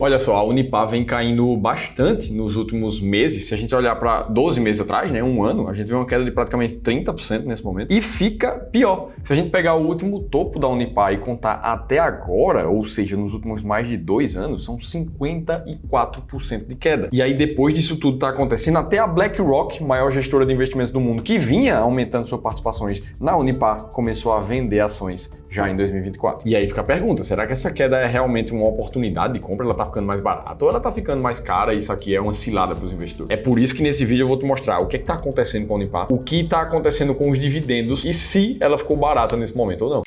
Olha só, a Unipar vem caindo bastante nos últimos meses. Se a gente olhar para 12 meses atrás, né, um ano, a gente vê uma queda de praticamente 30% nesse momento. E fica pior. Se a gente pegar o último topo da Unipar e contar até agora, ou seja, nos últimos mais de 2 anos, são 54% de queda. E aí depois disso tudo está acontecendo, até a BlackRock, maior gestora de investimentos do mundo, que vinha aumentando suas participações na Unipar, começou a vender ações já em 2024. E aí fica a pergunta, será que essa queda é realmente uma oportunidade de compra? Ela tá ficando mais barata ou ela tá ficando mais cara e isso aqui é uma cilada para os investidores? É por isso que nesse vídeo eu vou te mostrar o que está acontecendo com a Unipar, o que está acontecendo com os dividendos e se ela ficou barata nesse momento ou não.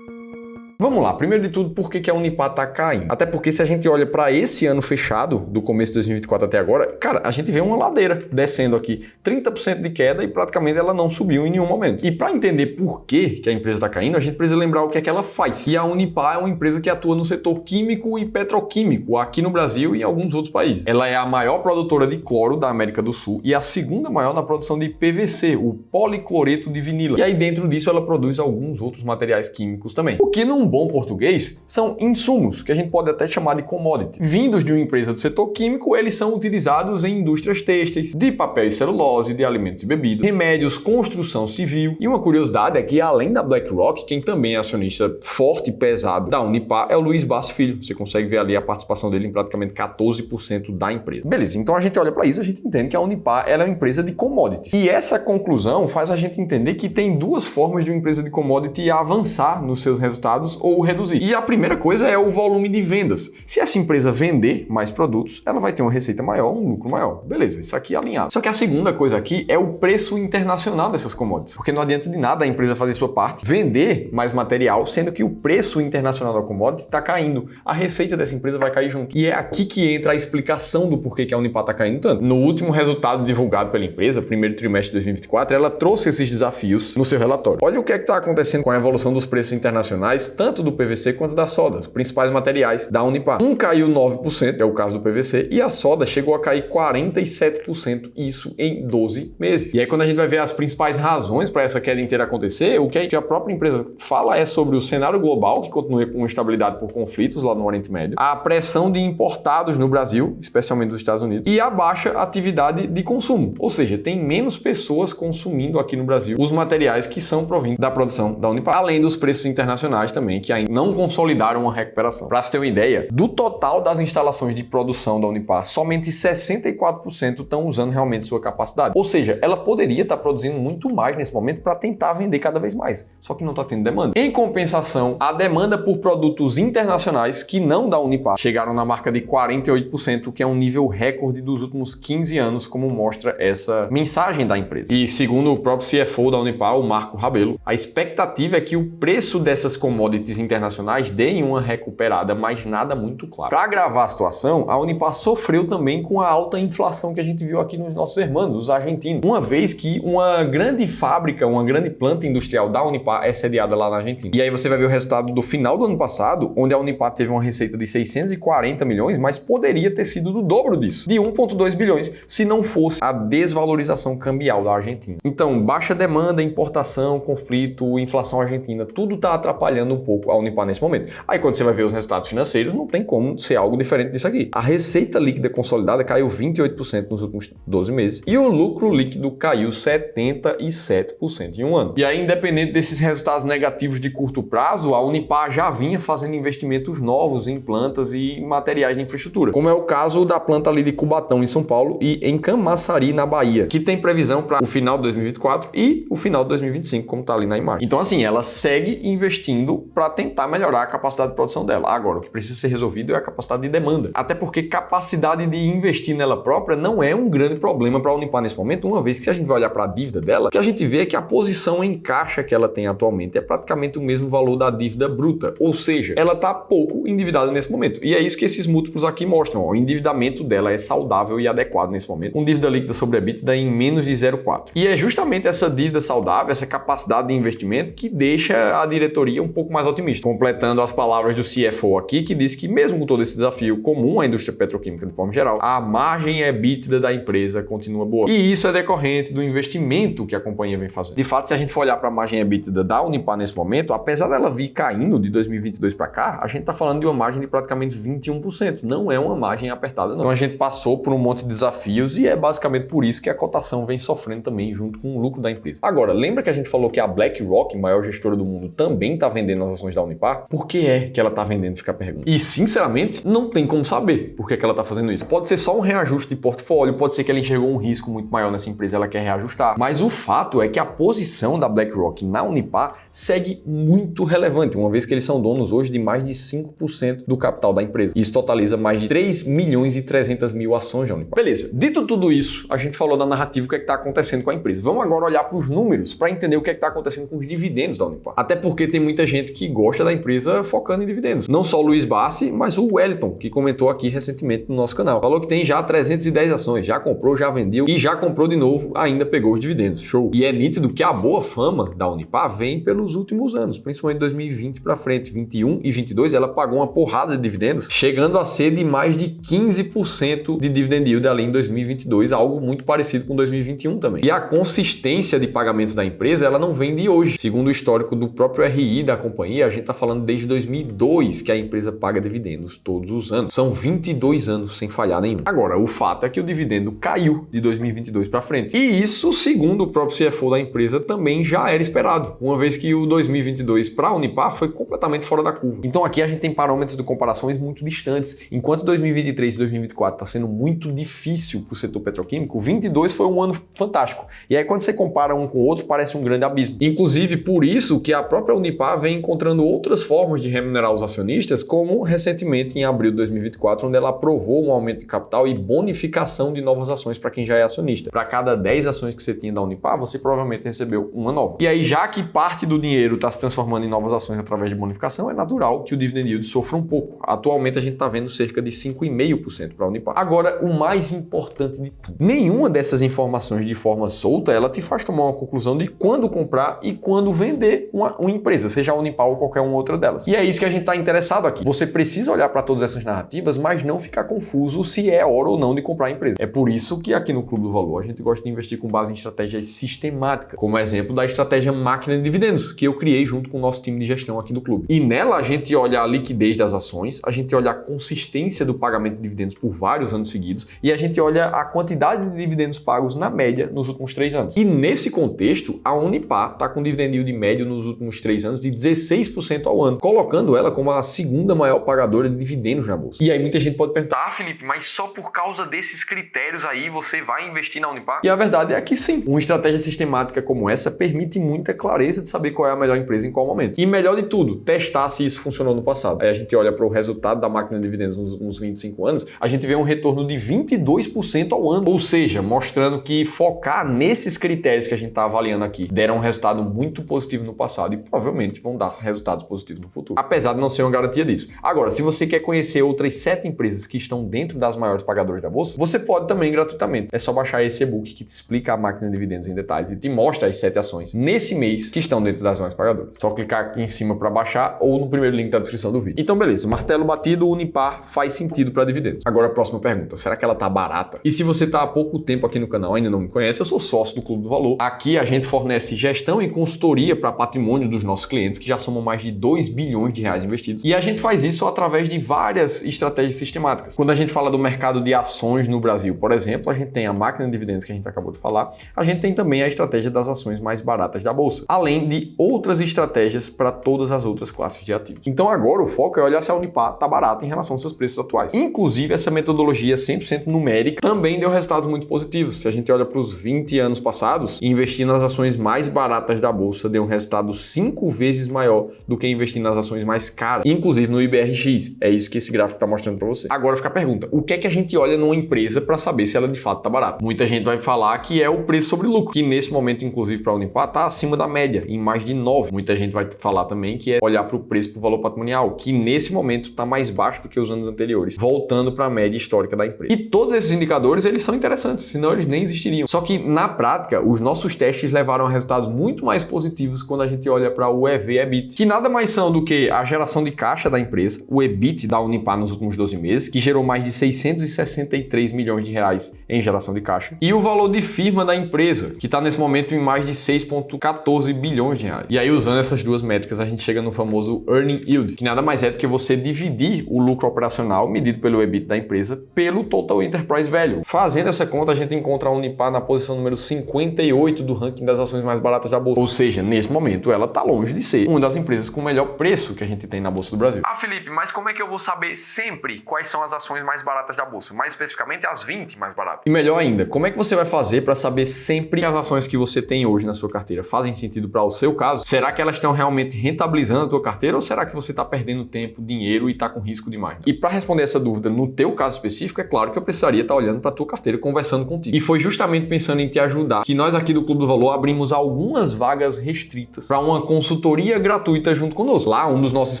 Vamos lá, primeiro de tudo, por que a Unipar está caindo? Até porque se a gente olha para esse ano fechado, do começo de 2024 até agora, cara, a gente vê uma ladeira descendo aqui, 30% de queda e praticamente ela não subiu em nenhum momento. E para entender por que a empresa está caindo, a gente precisa lembrar o que é que ela faz. E a Unipar é uma empresa que atua no setor químico e petroquímico, aqui no Brasil e em alguns outros países. Ela é a maior produtora de cloro da América do Sul e a segunda maior na produção de PVC, o policloreto de vinila. E aí dentro disso ela produz alguns outros materiais químicos também. O que num bom português, são insumos, que a gente pode até chamar de commodity. Vindos de uma empresa do setor químico, eles são utilizados em indústrias têxteis, de papel e celulose, de alimentos e bebidas, remédios, construção civil. E uma curiosidade é que, além da BlackRock, quem também é acionista forte e pesado da Unipar é o Luiz Bassi Filho. Você consegue ver ali a participação dele em praticamente 14% da empresa. Beleza, então a gente olha para isso, a gente entende que a Unipar ela é uma empresa de commodities. E essa conclusão faz a gente entender que tem duas formas de uma empresa de commodity avançar nos seus resultados ou reduzir. E a primeira coisa é o volume de vendas. Se essa empresa vender mais produtos, ela vai ter uma receita maior, um lucro maior. Beleza, isso aqui é alinhado. Só que a segunda coisa aqui é o preço internacional dessas commodities. Porque não adianta de nada a empresa fazer sua parte, vender mais material, sendo que o preço internacional da commodity está caindo. A receita dessa empresa vai cair junto. E é aqui que entra a explicação do porquê que a Unipar está caindo tanto. No último resultado divulgado pela empresa, primeiro trimestre de 2024, ela trouxe esses desafios no seu relatório. Olha o que é que está acontecendo com a evolução dos preços internacionais, tanto do PVC quanto da soda, os principais materiais da Unipar. Um caiu 9%, é o caso do PVC, e a soda chegou a cair 47%, isso em 12 meses. E aí quando a gente vai ver as principais razões para essa queda inteira acontecer, o que a própria empresa fala é sobre o cenário global, que continua com instabilidade por conflitos lá no Oriente Médio, a pressão de importados no Brasil, especialmente dos Estados Unidos, e a baixa atividade de consumo. Ou seja, tem menos pessoas consumindo aqui no Brasil os materiais que são provindos da produção da Unipar, além dos preços internacionais também, que ainda não consolidaram uma recuperação. Para você ter uma ideia, do total das instalações de produção da Unipar, somente 64% estão usando realmente sua capacidade. Ou seja, ela poderia estar produzindo muito mais nesse momento para tentar vender cada vez mais, só que não está tendo demanda. Em compensação, a demanda por produtos internacionais, que não da Unipar, chegaram na marca de 48%, que é um nível recorde dos últimos 15 anos, como mostra essa mensagem da empresa. E segundo o próprio CFO da Unipar, o Marco Rabelo, a expectativa é que o preço dessas commodities internacionais deem uma recuperada, mas nada muito claro. Para agravar a situação, a Unipar sofreu também com a alta inflação que a gente viu aqui nos nossos irmãos, os argentinos. Uma vez que uma grande fábrica, uma grande planta industrial da Unipar é sediada lá na Argentina. E aí você vai ver o resultado do final do ano passado, onde a Unipar teve uma receita de 640 milhões, mas poderia ter sido do dobro disso, de 1,2 bilhões, se não fosse a desvalorização cambial da Argentina. Então, baixa demanda, importação, conflito, inflação argentina, tudo está atrapalhando um pouco a Unipar nesse momento. Aí quando você vai ver os resultados financeiros, não tem como ser algo diferente disso aqui. A receita líquida consolidada caiu 28% nos últimos 12 meses e o lucro líquido caiu 77% em um ano. E aí, independente desses resultados negativos de curto prazo, a Unipar já vinha fazendo investimentos novos em plantas e materiais de infraestrutura, como é o caso da planta ali de Cubatão, em São Paulo, e em Camaçari, na Bahia, que tem previsão para o final de 2024 e o final de 2025, como está ali na imagem. Então, assim, ela segue investindo para tentar melhorar a capacidade de produção dela. Agora, o que precisa ser resolvido é a capacidade de demanda. Até porque capacidade de investir nela própria não é um grande problema para a Unipar nesse momento, uma vez que se a gente vai olhar para a dívida dela, o que a gente vê é que a posição em caixa que ela tem atualmente é praticamente o mesmo valor da dívida bruta. Ou seja, ela está pouco endividada nesse momento. E é isso que esses múltiplos aqui mostram. Ó. O endividamento dela é saudável e adequado nesse momento, com dívida líquida sobre EBITDA em menos de 0,4. E é justamente essa dívida saudável, essa capacidade de investimento que deixa a diretoria um pouco mais otimista. Completando as palavras do CFO aqui, que disse que mesmo com todo esse desafio comum à indústria petroquímica de forma geral, a margem EBITDA da empresa continua boa. E isso é decorrente do investimento que a companhia vem fazendo. De fato, se a gente for olhar para a margem EBITDA da Unipar nesse momento, apesar dela vir caindo de 2022 para cá, a gente está falando de uma margem de praticamente 21%. Não é uma margem apertada, não. Então a gente passou por um monte de desafios e é basicamente por isso que a cotação vem sofrendo também junto com o lucro da empresa. Agora, lembra que a gente falou que a BlackRock, maior gestora do mundo, também está vendendo as ações da Unipar? Por que é que ela está vendendo? Fica a pergunta. E, sinceramente, não tem como saber por que ela está fazendo isso. Pode ser só um reajuste de portfólio, pode ser que ela enxergou um risco muito maior nessa empresa, ela quer reajustar. Mas o fato é que a posição da BlackRock na Unipar segue muito relevante, uma vez que eles são donos hoje de mais de 5% do capital da empresa. Isso totaliza mais de 3 milhões e 300 mil ações da Unipar. Beleza, dito tudo isso, a gente falou da narrativa, o que é que está acontecendo com a empresa. Vamos agora olhar para os números para entender o que é que está acontecendo com os dividendos da Unipar. Até porque tem muita gente que gosta da empresa focando em dividendos. Não só o Luiz Bassi, mas o Wellington, que comentou aqui recentemente no nosso canal. Falou que tem já 310 ações, já comprou, já vendeu e já comprou de novo, ainda pegou os dividendos. Show! E é nítido que a boa fama da Unipar vem pelos últimos anos, principalmente 2020 para frente. 21 e 22 ela pagou uma porrada de dividendos, chegando a ser de mais de 15% de dividend yield ali em 2022, algo muito parecido com 2021 também. E a consistência de pagamentos da empresa, ela não vem de hoje. Segundo o histórico do próprio RI da companhia, a gente está falando desde 2002 que a empresa paga dividendos todos os anos. São 22 anos sem falhar nenhum. Agora, o fato é que o dividendo caiu de 2022 para frente. E isso, segundo o próprio CFO da empresa, também já era esperado, uma vez que o 2022 para a Unipar foi completamente fora da curva. Então aqui a gente tem parâmetros de comparações muito distantes. Enquanto 2023 e 2024 está sendo muito difícil para o setor petroquímico, 22 foi um ano fantástico. E aí quando você compara um com o outro, parece um grande abismo. Inclusive por isso que a própria Unipar vem encontrando outras formas de remunerar os acionistas, como recentemente em abril de 2024, onde ela aprovou um aumento de capital e bonificação de novas ações para quem já é acionista. Para cada 10 ações que você tinha da Unipar, você provavelmente recebeu uma nova. E aí, já que parte do dinheiro está se transformando em novas ações através de bonificação, é natural que o dividend yield sofra um pouco. Atualmente a gente está vendo cerca de 5,5% para a Unipar. Agora, o mais importante de tudo, nenhuma dessas informações de forma solta, ela te faz tomar uma conclusão de quando comprar e quando vender uma empresa, seja a Unipar ou qualquer uma outra delas. E é isso que a gente está interessado aqui. Você precisa olhar para todas essas narrativas, mas não ficar confuso se é hora ou não de comprar a empresa. É por isso que aqui no Clube do Valor a gente gosta de investir com base em estratégias sistemáticas, como exemplo da estratégia máquina de dividendos, que eu criei junto com o nosso time de gestão aqui do clube. E nela a gente olha a liquidez das ações, a gente olha a consistência do pagamento de dividendos por vários anos seguidos e a gente olha a quantidade de dividendos pagos na média nos últimos 3 anos. E nesse contexto, a Unipar está com dividend yield médio nos últimos 3 anos de 16% ao ano, colocando ela como a segunda maior pagadora de dividendos na bolsa. E aí muita gente pode perguntar, Felipe, mas só por causa desses critérios aí você vai investir na Unipar? E a verdade é que sim. Uma estratégia sistemática como essa permite muita clareza de saber qual é a melhor empresa em qual momento. E melhor de tudo, testar se isso funcionou no passado. Aí a gente olha para o resultado da máquina de dividendos nos últimos 25 anos, a gente vê um retorno de 22% ao ano. Ou seja, mostrando que focar nesses critérios que a gente está avaliando aqui deram um resultado muito positivo no passado e provavelmente vão dar resultados positivos no futuro. Apesar de não ser uma garantia disso. Agora, se você quer conhecer outras 7 empresas que estão dentro das maiores pagadoras da bolsa, você pode também gratuitamente. É só baixar esse e-book que te explica a máquina de dividendos em detalhes e te mostra as 7 ações nesse mês que estão dentro das mais pagadoras. Só clicar aqui em cima para baixar ou no primeiro link da descrição do vídeo. Então, beleza. Martelo batido, Unipar faz sentido para dividendos. Agora, a próxima pergunta. Será que ela tá barata? E se você tá há pouco tempo aqui no canal e ainda não me conhece, eu sou sócio do Clube do Valor. Aqui a gente fornece gestão e consultoria para patrimônio dos nossos clientes, que já somam mais de 2 bilhões de reais investidos. E a gente faz isso através de várias estratégias sistemáticas. Quando a gente fala do mercado de ações no Brasil, por exemplo, a gente tem a máquina de dividendos que a gente acabou de falar, a gente tem também a estratégia das ações mais baratas da bolsa, além de outras estratégias para todas as outras classes de ativos. Então agora o foco é olhar se a Unipar está barata em relação aos seus preços atuais. Inclusive, essa metodologia 100% numérica também deu resultados muito positivos. Se a gente olha para os 20 anos passados, investir nas ações mais baratas da bolsa deu um resultado 5 vezes maior do que investir nas ações mais caras, inclusive no IBRX. É isso que esse gráfico está mostrando para você. Agora fica a pergunta, o que é que a gente olha numa empresa para saber se ela de fato está barata? Muita gente vai falar que é o preço sobre lucro, que nesse momento, inclusive para a Unipar, está acima da média, em mais de 9. Muita gente vai falar também que é olhar para o preço por valor patrimonial, que nesse momento está mais baixo do que os anos anteriores, voltando para a média histórica da empresa. E todos esses indicadores, eles são interessantes, senão eles nem existiriam. Só que na prática, os nossos testes levaram a resultados muito mais positivos quando a gente olha para o EV/EBIT, que nada mais são do que a geração de caixa da empresa, o EBIT da Unipar nos últimos 12 meses, que gerou mais de 663 milhões de reais em geração de caixa, e o valor de firma da empresa, que está nesse momento em mais de 6,14 bilhões de reais. E aí, usando essas duas métricas, a gente chega no famoso Earning Yield, que nada mais é do que você dividir o lucro operacional, medido pelo EBIT da empresa, pelo Total Enterprise Value. Fazendo essa conta, a gente encontra a Unipar na posição número 58 do ranking das ações mais baratas da Bolsa. Ou seja, nesse momento, ela está longe de ser uma das empresas com o melhor preço que a gente tem na Bolsa do Brasil. Ah, Felipe, mas como é que eu vou saber sempre quais são as ações mais baratas da Bolsa? Mais especificamente, as 20 mais baratas. E melhor ainda, como é que você vai fazer para saber sempre que as ações que você tem hoje na sua carteira fazem sentido para o seu caso? Será que elas estão realmente rentabilizando a tua carteira ou será que você está perdendo tempo, dinheiro e está com risco demais? E para responder essa dúvida no teu caso específico, é claro que eu precisaria estar olhando para a tua carteira, conversando contigo. E foi justamente pensando em te ajudar que nós aqui do Clube do Valor abrimos algumas vagas restritas para uma consultoria gratuita junto conosco. Lá, um dos nossos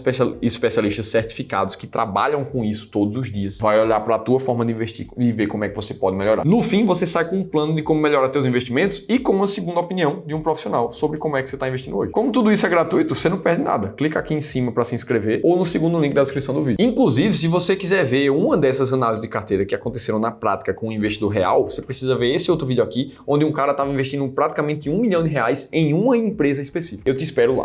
especialistas certificados que trabalham com isso todos os dias vai olhar para a tua forma de investir e ver como é que você pode melhorar. No fim, você sai com um plano de como melhorar teus investimentos e com uma segunda opinião de um profissional sobre como é que você está investindo hoje. Como tudo isso é gratuito, você não perde nada. Clica aqui em cima para se inscrever ou no segundo link da descrição do vídeo. Inclusive, se você quiser ver uma dessas análises de carteira que aconteceram na prática com um investidor real, você precisa ver esse outro vídeo aqui, onde um cara estava investindo praticamente R$1 milhão em uma empresa específica. Eu te espero lá.